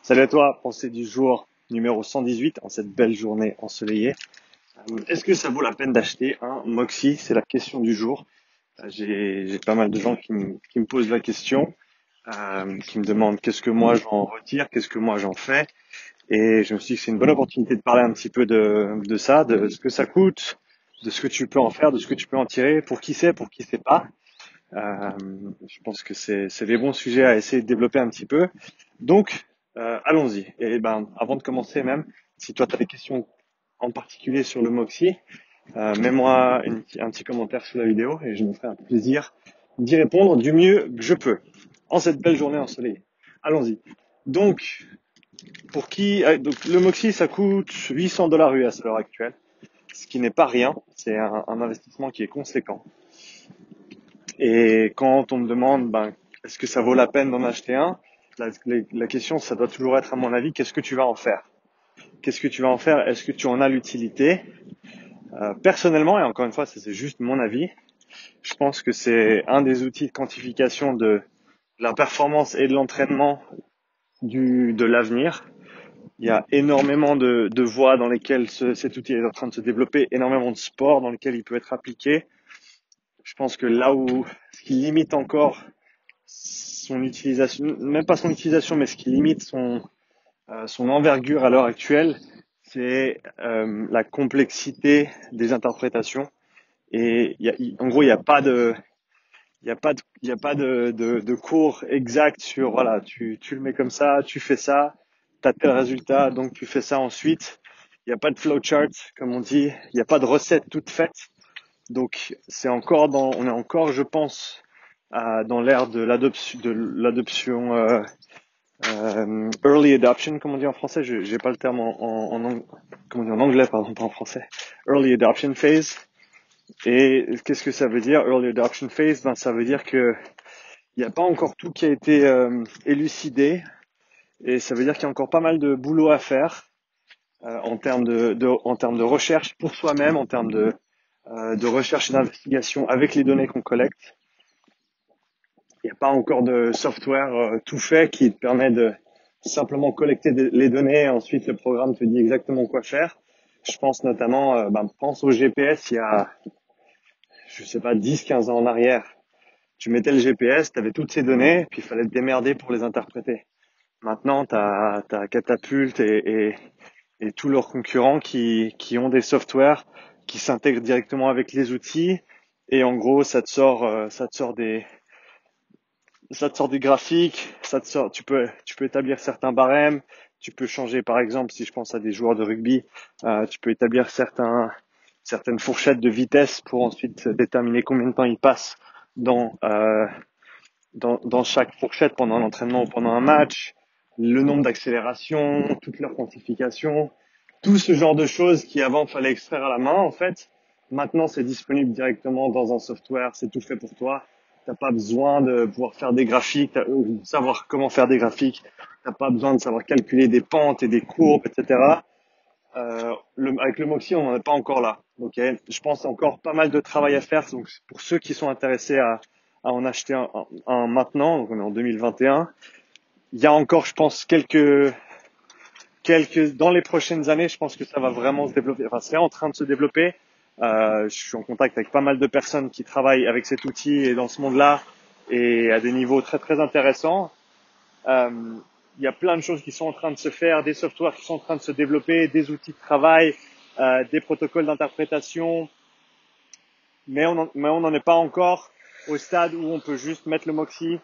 Salut à toi, pensée du jour numéro 118 en cette belle journée ensoleillée. Est-ce que ça vaut la peine d'acheter un Moxie? C'est la question du jour. J'ai pas mal de gens qui me posent la question, qui me demandent qu'est-ce que moi j'en retire, qu'est-ce que moi j'en fais. Et je me suis dit que c'est une bonne opportunité de parler un petit peu de ça, de ce que ça coûte, de ce que tu peux en faire, de ce que tu peux en tirer, pour qui c'est pas. Euh, je pense que c'est des bons sujets à essayer de développer un petit peu. Donc, allons-y. Et ben, avant de commencer même, si toi tu as des questions en particulier sur le Moxie, mets-moi un petit commentaire sous la vidéo et je me ferai un plaisir d'y répondre du mieux que je peux en cette belle journée ensoleillée. Allons-y. Donc, donc le Moxie, ça coûte 800 dollars US à l'heure actuelle, ce qui n'est pas rien. C'est un investissement qui est conséquent. Et quand on me demande, est-ce que ça vaut la peine d'en acheter un, la question, ça doit toujours être, à mon avis, qu'est-ce que tu vas en faire? Qu'est-ce que tu vas en faire? Est-ce que tu en as l'utilité? Personnellement, et encore une fois, ça c'est juste mon avis, je pense que c'est un des outils de quantification de la performance et de l'entraînement de l'avenir. Il y a énormément de voies dans lesquelles cet outil est en train de se développer, énormément de sports dans lesquels il peut être appliqué. Je pense que là où ce qui limite encore son utilisation, même pas son utilisation, mais ce qui limite son envergure à l'heure actuelle, c'est la complexité des interprétations. Et en gros, il y a pas de cours exact sur, voilà, tu le mets comme ça, tu fais ça, t'as tel résultat, donc tu fais ça ensuite. Il n'y a pas de flowchart, comme on dit. Il n'y a pas de recette toute faite. Donc, on est encore, je pense, dans l'ère de l'adoption, early adoption, comme on dit en français. J'ai pas le terme comment on dit en anglais, pardon, pas en français. Early adoption phase. Et qu'est-ce que ça veut dire, early adoption phase? Ça veut dire que il n'y a pas encore tout qui a été élucidé, et ça veut dire qu'il y a encore pas mal de boulot à faire en termes en termes de recherche pour soi-même, en termes de recherche et d'investigation avec les données qu'on collecte. Il n'y a pas encore de software tout fait qui te permet de simplement collecter les données et ensuite le programme te dit exactement quoi faire. Je pense notamment, pense au GPS il y a, je sais pas, 10-15 ans en arrière. Tu mettais le GPS, tu avais toutes ces données, puis il fallait te démerder pour les interpréter. Maintenant, tu as Catapult et tous leurs concurrents qui ont des softwares qui s'intègrent directement avec les outils, et en gros, ça te sort des graphiques, tu peux établir certains barèmes, tu peux changer, par exemple, si je pense à des joueurs de rugby, tu peux établir certaines fourchettes de vitesse pour ensuite déterminer combien de temps ils passent dans chaque fourchette pendant l'entraînement ou pendant un match, le nombre d'accélérations, toute leur quantification, tout ce genre de choses qui avant fallait extraire à la main, en fait. Maintenant, c'est disponible directement dans un software, c'est tout fait pour toi. T'as pas besoin de pouvoir faire des graphiques, savoir comment faire des graphiques. T'as pas besoin de savoir calculer des pentes et des courbes, etc. Avec le Moxie, on n'en est pas encore là. Okay, je pense encore pas mal de travail à faire. Donc, pour ceux qui sont intéressés à en acheter un maintenant, donc on est en 2021, il y a encore, je pense, dans les prochaines années, je pense que ça va vraiment se développer. Enfin, c'est en train de se développer. Je suis en contact avec pas mal de personnes qui travaillent avec cet outil et dans ce monde-là, et à des niveaux très très intéressants. Euh, il y a plein de choses qui sont en train de se faire, des softwares qui sont en train de se développer, des outils de travail, des protocoles d'interprétation, mais on n'en est pas encore au stade où on peut juste mettre le Moxie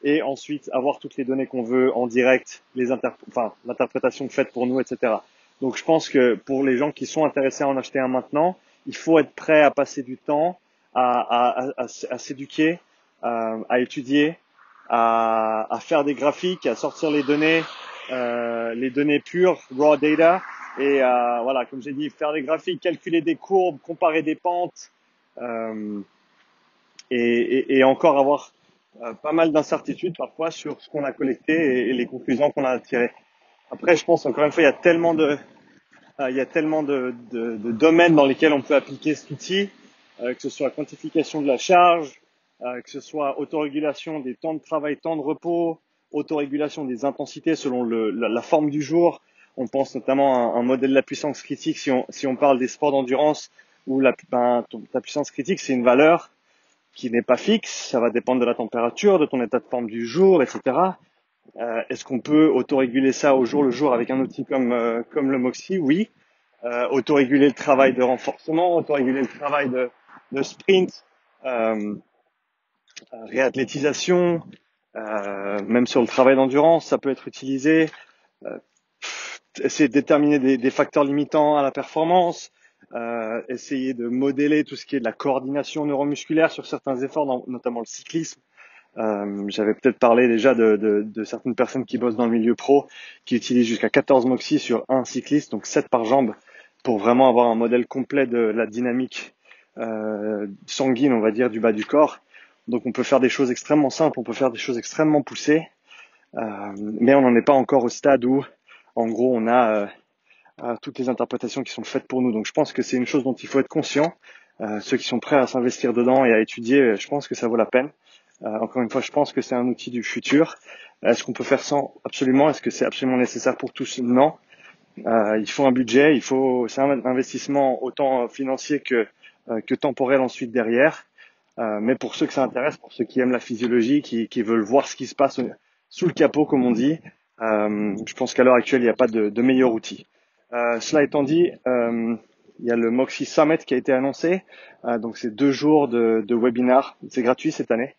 et ensuite avoir toutes les données qu'on veut en direct, l'interprétation faite pour nous, etc. Donc je pense que pour les gens qui sont intéressés à en acheter un maintenant, il faut être prêt à passer du temps, à s'éduquer, à étudier, à faire des graphiques, à sortir les données pures, raw data, et voilà, comme j'ai dit, faire des graphiques, calculer des courbes, comparer des pentes, euh, et encore avoir pas mal d'incertitudes parfois sur ce qu'on a collecté et les conclusions qu'on a tirées. Après, je pense encore une fois, il y a tellement de domaines dans lesquels on peut appliquer cet outil, que ce soit quantification de la charge, que ce soit autorégulation des temps de travail, temps de repos, autorégulation des intensités selon la forme du jour. On pense notamment à un modèle de la puissance critique si on parle des sports d'endurance où ta puissance critique, c'est une valeur qui n'est pas fixe. Ça va dépendre de la température, de ton état de forme du jour, etc. Est-ce qu'on peut autoréguler ça au jour le jour avec un outil comme le Moxy? Oui. Autoréguler le travail de renforcement, autoréguler le travail de sprint, réathlétisation, même sur le travail d'endurance, ça peut être utilisé. Euh, Essayer de déterminer des facteurs limitants à la performance, essayer de modeler tout ce qui est de la coordination neuromusculaire sur certains efforts, notamment le cyclisme. J'avais peut-être parlé déjà de certaines personnes qui bossent dans le milieu pro, qui utilisent jusqu'à 14 Moxy sur un cycliste, donc 7 par jambe, pour vraiment avoir un modèle complet de la dynamique sanguine, on va dire, du bas du corps. Donc on peut faire des choses extrêmement simples, on peut faire des choses extrêmement poussées, mais on n'en est pas encore au stade où, en gros, on a toutes les interprétations qui sont faites pour nous. Donc je pense que c'est une chose dont il faut être conscient. Ceux qui sont prêts à s'investir dedans et à étudier, je pense que ça vaut la peine. Encore une fois, je pense que c'est un outil du futur. Est-ce qu'on peut faire sans? Absolument. Est-ce que c'est absolument nécessaire pour tous? Non. Il faut un budget, c'est un investissement autant financier que temporel ensuite derrière. Mais pour ceux que ça intéresse, pour ceux qui aiment la physiologie, qui veulent voir ce qui se passe sous le capot, comme on dit, je pense qu'à l'heure actuelle, il n'y a pas de meilleur outil. Cela étant dit, il y a le Moxy Summit qui a été annoncé. Donc c'est 2 jours de webinar. C'est gratuit cette année.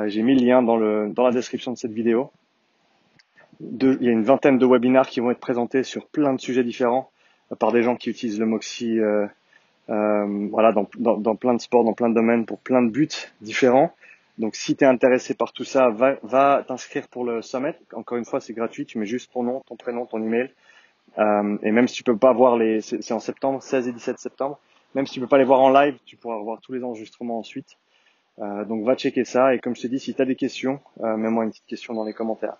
J'ai mis le lien dans la description de cette vidéo. Il y a une vingtaine de webinars qui vont être présentés sur plein de sujets différents par des gens qui utilisent le Moxy voilà, dans plein de sports, dans plein de domaines, pour plein de buts différents. Donc si tu es intéressé par tout ça, va t'inscrire pour le Summit. Encore une fois, c'est gratuit. Tu mets juste ton nom, ton prénom, ton email. Et même si tu peux pas voir c'est en septembre, 16 et 17 septembre. Même si tu peux pas les voir en live, tu pourras voir tous les enregistrements ensuite. Donc va checker ça. Et comme je te dis, si tu as des questions, mets-moi une petite question dans les commentaires.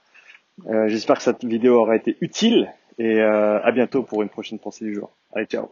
J'espère que cette vidéo aura été utile et à bientôt pour une prochaine pensée du jour. Allez, ciao.